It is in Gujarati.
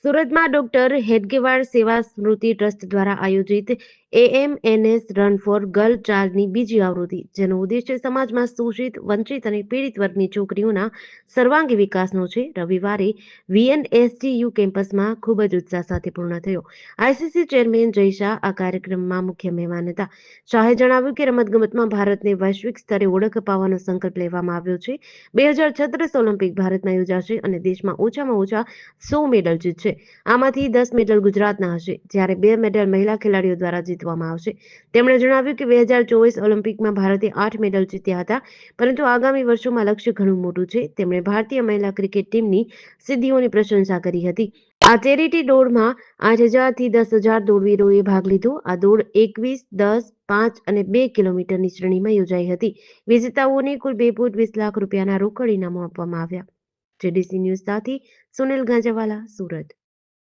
સુરતમાં ડોક્ટર હેડગેવાર સેવા સ્મૃતિ ટ્રસ્ટ દ્વારા આયોજિત એએમએનએસ રન ફોર ગર્લ ચાર્જની બીજી આવૃત્તિ, જેનો ઉદ્દેશ્ય સમાજમાં શોષિત, વંચિત અને પીડિત વર્ગની છોકરીઓના સર્વાંગી વિકાસનો છે, રવિવારે વીએનએસટીયુ કેમ્પસમાં ખૂબ જ ઉત્સાહ સાથે પૂર્ણ થયો. આઈસીસી ચેરમેન જય શાહ આ કાર્યક્રમમાં મુખ્ય મહેમાન હતા. શાહે જણાવ્યું કે રમતગમતમાં ભારતને વૈશ્વિક સ્તરે ઓળખ અપાવવાનો સંકલ્પ લેવામાં આવ્યો છે. 2036 ઓલિમ્પિક ભારતમાં યોજાશે અને દેશમાં ઓછામાં ઓછા 100 મેડલ જીતશે. આમાંથી 10 મેડલ ગુજરાતના હશે, જ્યારે 2 મેડલ મહિલા ખેલાડીઓ દ્વારા જીતવામાં આવશે. તેમણે જણાવ્યું કે 2024 ઓલિમ્પિકમાં ભારતે 8 મેડલ જીત્યા હતા, પરંતુ આગામી વર્ષોમાં લક્ષ્ય ઘણું મોટું છે. તેમણે ભારતીય મહિલા ક્રિકેટ ટીમની સિદ્ધિઓની પ્રશંસા કરી હતી. આ ચેરિટી દોડમાં 8,000 થી 10,000 દોડવીરોએ ભાગ લીધો. આ દોડ 21, 10, 5 અને 2 કિલોમીટરની શ્રેણીમાં યોજાઈ હતી. વિજેતાઓને કુલ 2.20 લાખ રૂપિયાના રોકડ ઇનામો આપવામાં આવ્યા. જેડીસી ન્યૂઝ સાથે સુનિલ ગાંજાવાલા, સુરત.